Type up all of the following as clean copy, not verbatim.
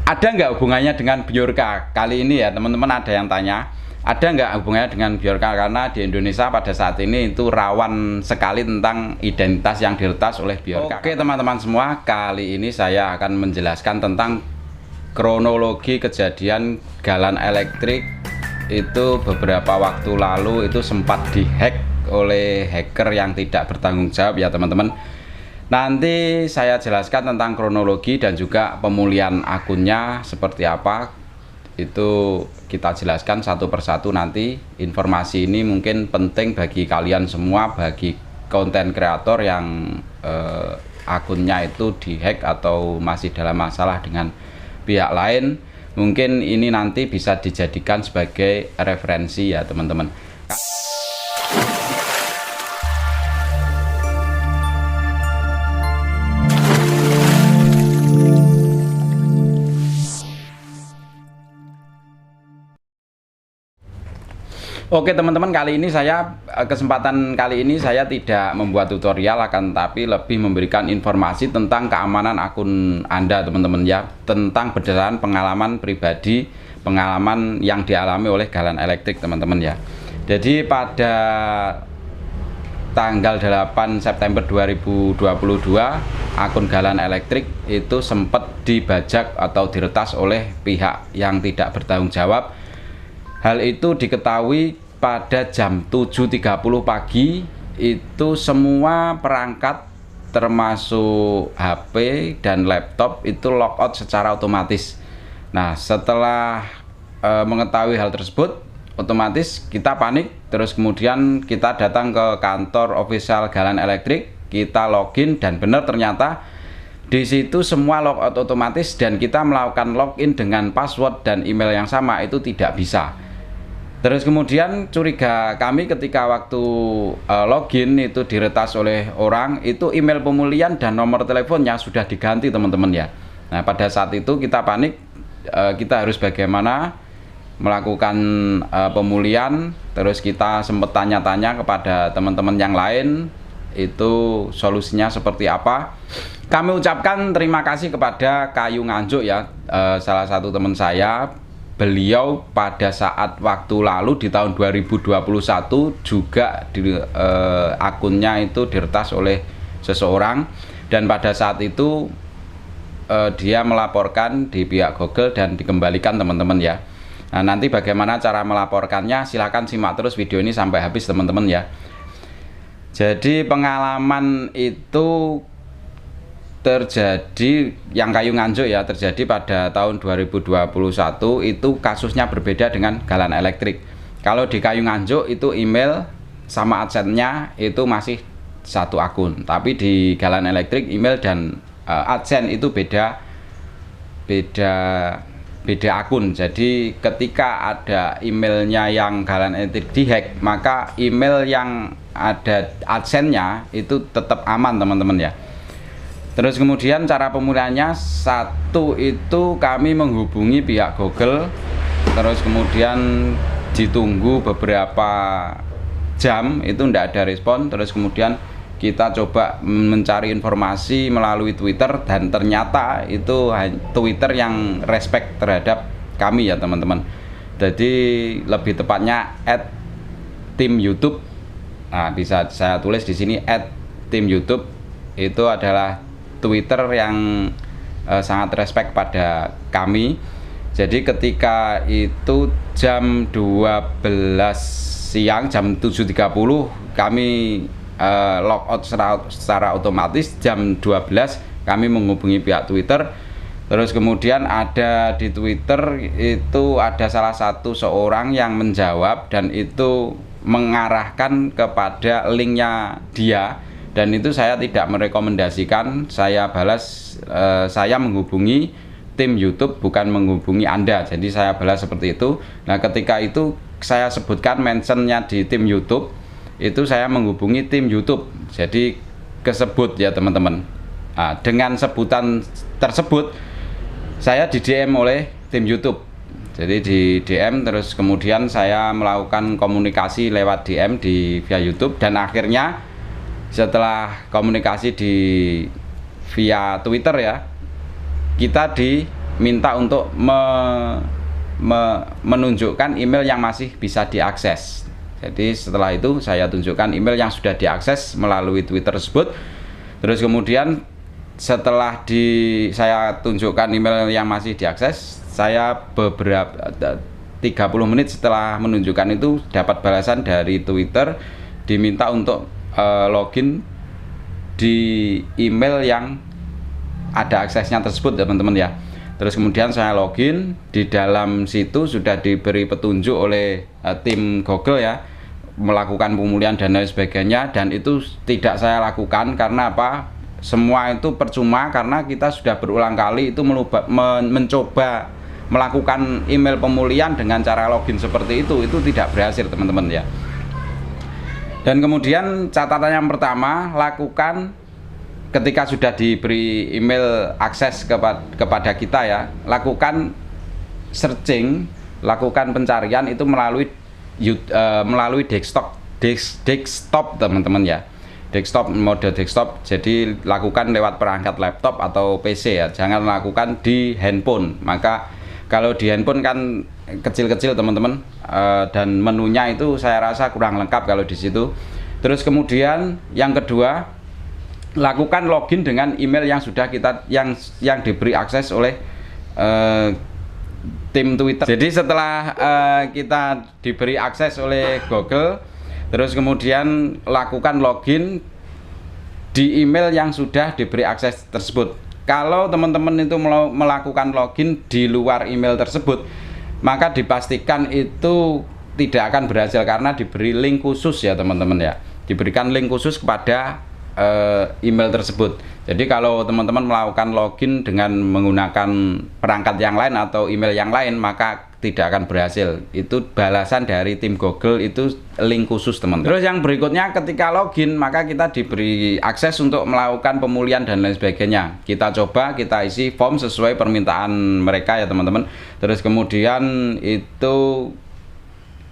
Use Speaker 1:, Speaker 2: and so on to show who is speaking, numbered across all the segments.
Speaker 1: Ada nggak hubungannya dengan Bjorka? Kali ini ya teman-teman ada yang tanya, ada nggak hubungannya dengan Bjorka? Karena di Indonesia pada saat ini itu rawan sekali tentang identitas yang diretas oleh Bjorka. Oke teman-teman semua, kali ini saya akan menjelaskan tentang kronologi kejadian galon elektrik itu beberapa waktu lalu itu sempat dihack oleh hacker yang tidak bertanggung jawab ya teman-teman. Nanti saya jelaskan tentang kronologi dan juga pemulihan akunnya seperti apa. Itu kita jelaskan satu persatu nanti. Informasi ini mungkin penting bagi kalian semua, bagi konten kreator yang akunnya itu dihack atau masih dalam masalah dengan pihak lain. Mungkin ini nanti bisa dijadikan sebagai referensi ya teman-teman. Oke teman-teman, kesempatan kali ini saya tidak membuat tutorial, akan tapi lebih memberikan informasi tentang keamanan akun Anda teman-teman ya, tentang berdasarkan pengalaman pribadi, pengalaman yang dialami oleh galon elektrik teman-teman ya. Jadi pada tanggal 8 September 2022 akun galon elektrik itu sempat dibajak atau diretas oleh pihak yang tidak bertanggung jawab. Hal itu diketahui pada jam 7.30 pagi, itu semua perangkat termasuk HP dan laptop itu logout secara otomatis. Nah, setelah mengetahui hal tersebut, otomatis kita panik, terus kemudian kita datang ke kantor official galon elektrik, kita login dan benar ternyata di situ semua logout otomatis dan kita melakukan login dengan password dan email yang sama itu tidak bisa. Terus kemudian curiga kami ketika waktu login itu diretas oleh orang, itu email pemulihan dan nomor teleponnya sudah diganti teman-teman ya. Nah pada saat itu kita panik, kita harus bagaimana melakukan pemulihan. Terus kita sempat tanya-tanya kepada teman-teman yang lain, itu solusinya seperti apa. Kami ucapkan terima kasih kepada Kayu Nganjuk ya, salah satu teman saya. Beliau pada saat waktu lalu di tahun 2021 juga akunnya itu diretas oleh seseorang, dan pada saat itu dia melaporkan di pihak Google dan dikembalikan teman-teman ya. Nah nanti bagaimana cara melaporkannya silahkan simak terus video ini sampai habis teman-teman ya. Jadi pengalaman itu terjadi yang Kayu Nganjuk ya, terjadi pada tahun 2021. Itu kasusnya berbeda dengan galon elektrik. Kalau di Kayu Nganjuk itu email sama adsense-nya itu masih satu akun, tapi di galon elektrik email dan adsense itu beda akun. Jadi ketika ada emailnya yang galon elektrik dihack, maka email yang ada adsense-nya itu tetap aman teman-teman ya. Terus kemudian cara pemulihannya, satu itu kami menghubungi pihak Google, terus kemudian ditunggu beberapa jam itu tidak ada respon. Terus kemudian kita coba mencari informasi melalui Twitter dan ternyata itu Twitter yang respect terhadap kami ya teman-teman. Jadi lebih tepatnya @tim_youtube. Nah bisa saya tulis di sini @tim_youtube, itu adalah Twitter yang sangat respect pada kami. Jadi ketika itu jam 12 siang, jam 7.30 kami logout secara otomatis. Jam 12 kami menghubungi pihak Twitter. Terus kemudian ada di Twitter itu ada salah satu seorang yang menjawab dan itu mengarahkan kepada linknya dia. Dan itu saya tidak merekomendasikan, saya balas, saya menghubungi tim YouTube bukan menghubungi Anda. Jadi saya balas seperti itu. Nah ketika itu saya sebutkan mentionnya di tim YouTube, itu saya menghubungi tim YouTube. Jadi kesebut ya teman-teman. Nah, dengan sebutan tersebut saya di DM oleh tim YouTube. Jadi di DM, terus kemudian saya melakukan komunikasi lewat DM via YouTube, dan akhirnya setelah komunikasi via Twitter ya, kita diminta untuk menunjukkan email yang masih bisa diakses. Jadi setelah itu saya tunjukkan email yang sudah diakses melalui Twitter tersebut. Terus kemudian setelah saya tunjukkan email yang masih diakses, saya beberapa 30 menit setelah menunjukkan itu dapat balasan dari Twitter diminta untuk login di email yang ada aksesnya tersebut, teman-teman ya. Terus kemudian saya login, di dalam situ sudah diberi petunjuk oleh tim Google ya, melakukan pemulihan dan lain sebagainya, dan itu tidak saya lakukan karena apa? Semua itu percuma karena kita sudah berulang kali itu mencoba melakukan email pemulihan dengan cara login seperti itu tidak berhasil, teman-teman ya. Dan kemudian catatan yang pertama, lakukan ketika sudah diberi email akses kepada kita ya, lakukan searching, lakukan pencarian itu melalui desktop teman-teman ya, mode desktop. Jadi lakukan lewat perangkat laptop atau PC ya, jangan lakukan di handphone. Maka kalau di handphone kan kecil-kecil teman-teman, dan menunya itu saya rasa kurang lengkap kalau di situ. Terus kemudian yang kedua, lakukan login dengan email yang sudah yang diberi akses oleh tim Twitter. Jadi setelah kita diberi akses oleh Google, terus kemudian lakukan login di email yang sudah diberi akses tersebut. Kalau teman-teman itu melakukan login di luar email tersebut, maka dipastikan itu tidak akan berhasil karena diberi link khusus ya teman-teman ya. Diberikan link khusus kepada email tersebut. Jadi kalau teman-teman melakukan login dengan menggunakan perangkat yang lain atau email yang lain, maka tidak akan berhasil. Itu balasan dari tim Google, itu link khusus teman-teman. Terus yang berikutnya, ketika login maka kita diberi akses untuk melakukan pemulihan dan lain sebagainya. Kita coba, kita isi form sesuai permintaan mereka ya teman-teman. Terus kemudian itu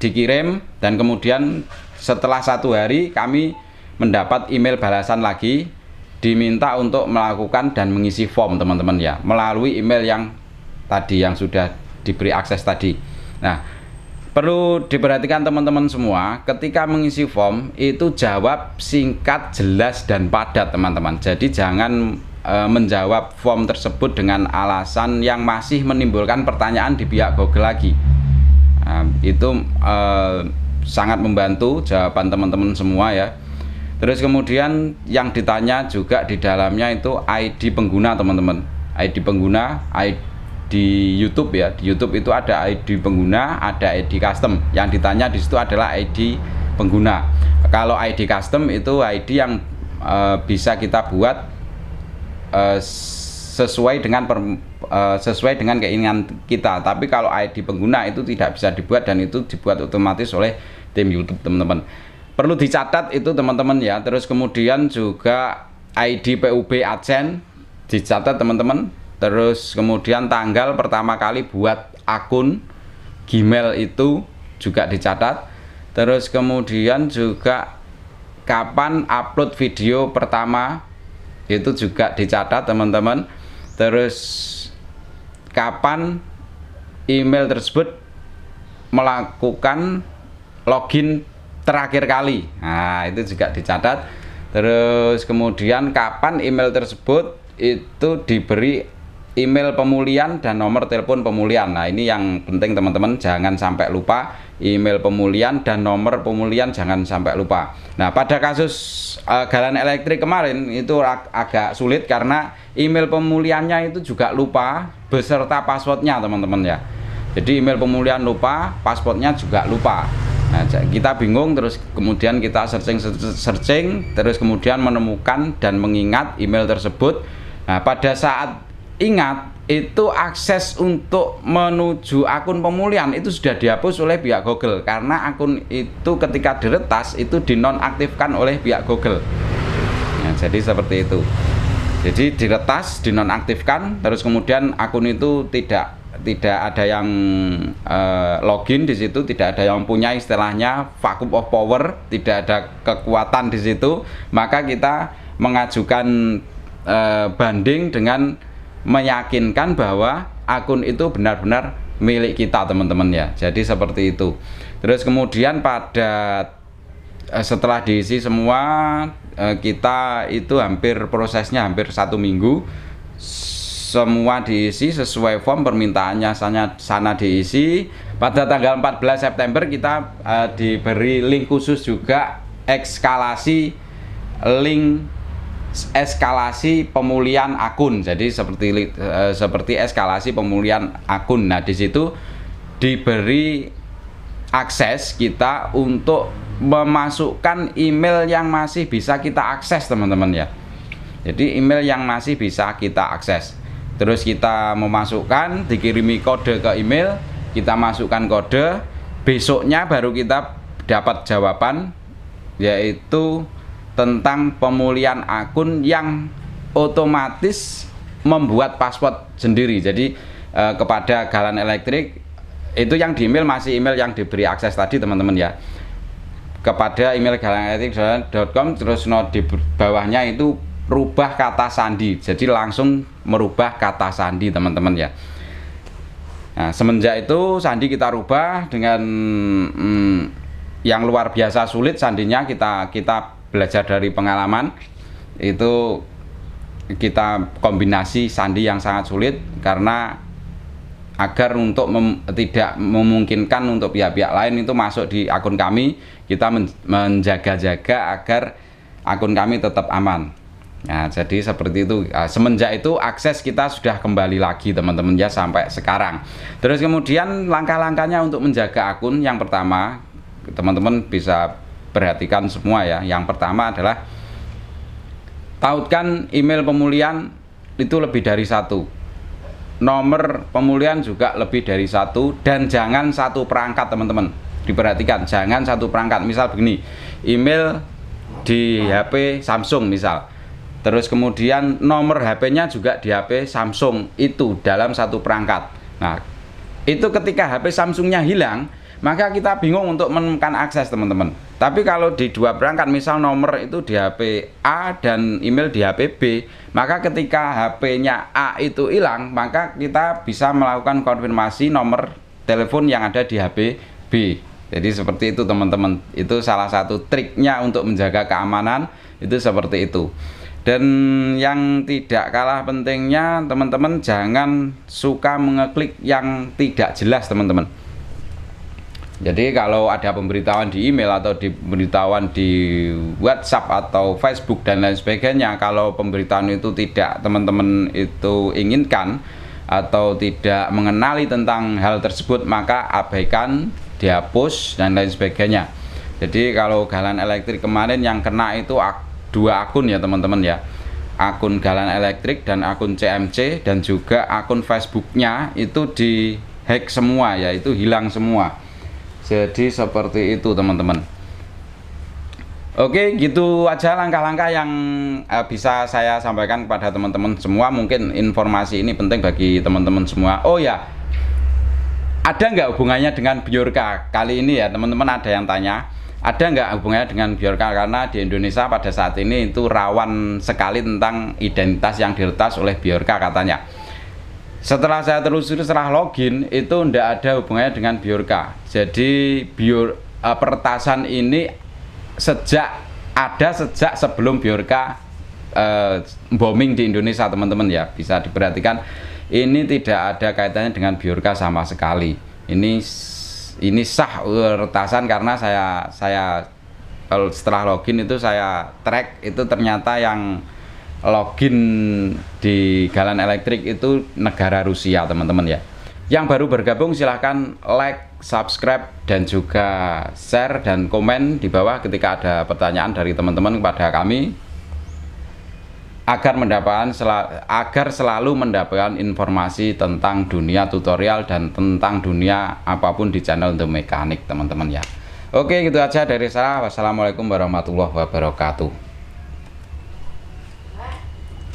Speaker 1: dikirim, dan kemudian setelah 1 hari kami mendapat email balasan lagi, diminta untuk melakukan dan mengisi form teman-teman ya, melalui email yang tadi yang sudah diberi akses tadi. Nah, perlu diperhatikan teman-teman semua, ketika mengisi form itu jawab singkat, jelas, dan padat teman-teman. Jadi jangan menjawab form tersebut dengan alasan yang masih menimbulkan pertanyaan di pihak Google lagi. Nah, itu sangat membantu jawaban teman-teman semua ya. Terus kemudian yang ditanya juga di dalamnya itu ID pengguna teman-teman. ID pengguna, di YouTube ya. Di YouTube itu ada ID pengguna, ada ID custom. Yang ditanya di situ adalah ID pengguna. Kalau ID custom itu ID yang bisa kita buat sesuai dengan keinginan kita. Tapi kalau ID pengguna itu tidak bisa dibuat, dan itu dibuat otomatis oleh tim YouTube teman-teman. Perlu dicatat itu teman-teman ya. Terus kemudian juga ID PUB AdSense dicatat teman-teman. Terus kemudian tanggal pertama kali buat akun Gmail itu juga dicatat. Terus kemudian juga kapan upload video pertama itu juga dicatat teman-teman. Terus kapan email tersebut melakukan login terakhir kali, nah itu juga dicatat. Terus kemudian kapan email tersebut itu diberi email pemulihan dan nomor telepon pemulihan. Nah ini yang penting teman-teman, jangan sampai lupa email pemulihan dan nomor pemulihan, jangan sampai lupa. Nah pada kasus Galan Elektrik kemarin itu agak sulit karena email pemulihannya itu juga lupa beserta passwordnya teman-teman ya. Jadi email pemulihan lupa, passwordnya juga lupa. Nah, kita bingung, terus kemudian kita searching, terus kemudian menemukan dan mengingat email tersebut. Nah, pada saat ingat itu akses untuk menuju akun pemulihan itu sudah dihapus oleh pihak Google, karena akun itu ketika diretas itu dinonaktifkan oleh pihak Google. Nah, jadi seperti itu. Jadi diretas, dinonaktifkan, terus kemudian akun itu tidak ada yang login di situ, tidak ada yang punya istilahnya vacuum of power, tidak ada kekuatan di situ. Maka kita mengajukan banding dengan meyakinkan bahwa akun itu benar-benar milik kita teman-teman ya. Jadi seperti itu. Terus kemudian setelah diisi semua, kita itu prosesnya hampir 1 minggu, semua diisi sesuai form permintaannya sana diisi. Pada tanggal 14 September kita diberi link khusus juga, eskalasi pemulihan akun. Jadi seperti eskalasi pemulihan akun. Nah, di situ diberi akses kita untuk memasukkan email yang masih bisa kita akses teman-teman ya. Jadi email yang masih bisa kita akses. Terus kita memasukkan, dikirimi kode ke email, kita masukkan kode, besoknya baru kita dapat jawaban, yaitu tentang pemulihan akun yang otomatis membuat password sendiri. Jadi kepada Galan Elektrik, itu yang di email masih email yang diberi akses tadi teman-teman ya, kepada email galanelektrik.com, terus di bawahnya itu rubah kata sandi, jadi langsung merubah kata sandi teman-teman ya. Nah, semenjak itu sandi kita rubah dengan yang luar biasa sulit sandinya. Kita belajar dari pengalaman, itu kita kombinasi sandi yang sangat sulit, karena agar untuk tidak memungkinkan untuk pihak-pihak lain itu masuk di akun kami, kita menjaga-jaga agar akun kami tetap aman. Nah, jadi seperti itu. Semenjak itu akses kita sudah kembali lagi teman-teman ya, sampai sekarang. Terus kemudian langkah-langkahnya untuk menjaga akun, yang pertama teman-teman bisa perhatikan semua ya. Yang pertama adalah tautkan email pemulihan itu lebih dari 1, nomor pemulihan juga lebih dari 1, dan jangan satu perangkat teman-teman. Diperhatikan, jangan satu perangkat. Misal begini, email di HP Samsung misal, terus kemudian nomor HP-nya juga di HP Samsung, itu dalam satu perangkat. Nah, itu ketika HP Samsungnya hilang, maka kita bingung untuk menemukan akses teman-teman. Tapi kalau di 2 perangkat, misal nomor itu di HP A dan email di HP B, maka ketika HP-nya A itu hilang, maka kita bisa melakukan konfirmasi nomor telepon yang ada di HP B. Jadi seperti itu teman-teman. Itu salah satu triknya untuk menjaga keamanan, itu seperti itu. Dan yang tidak kalah pentingnya teman-teman, jangan suka mengeklik yang tidak jelas teman-teman. Jadi kalau ada pemberitahuan di email atau pemberitahuan di WhatsApp atau Facebook dan lain sebagainya, kalau pemberitahuan itu tidak teman-teman itu inginkan atau tidak mengenali tentang hal tersebut, maka abaikan, dihapus dan lain sebagainya. Jadi kalau Galan Elektrik kemarin yang kena itu 2 akun ya teman-teman ya, akun Galan Elektrik dan akun CMC, dan juga akun Facebooknya itu dihack semua ya, itu hilang semua. Jadi seperti itu teman-teman. Oke, gitu aja langkah-langkah yang bisa saya sampaikan kepada teman-teman semua. Mungkin informasi ini penting bagi teman-teman semua. Oh ya, ada nggak hubungannya dengan Bjorka kali ini ya teman-teman? Ada yang tanya, ada nggak hubungannya dengan Bjorka, karena di Indonesia pada saat ini itu rawan sekali tentang identitas yang diretas oleh Bjorka katanya. Setelah saya telusuri, setelah login, itu tidak ada hubungannya dengan Bjorka. Jadi peretasan ini sejak sebelum Bjorka booming di Indonesia teman-teman ya. Bisa diperhatikan, ini tidak ada kaitannya dengan Bjorka sama sekali. Ini sah retasan, karena saya setelah login itu saya track, itu ternyata yang login di Galan Elektrik itu negara Rusia teman-teman ya. Yang baru bergabung silahkan like, subscribe, dan juga share dan komen di bawah ketika ada pertanyaan dari teman-teman kepada kami, agar selalu mendapatkan informasi tentang dunia tutorial dan tentang dunia apapun di channel untuk mekanik teman-teman ya. Oke, gitu aja dari saya. Wassalamualaikum warahmatullahi wabarakatuh.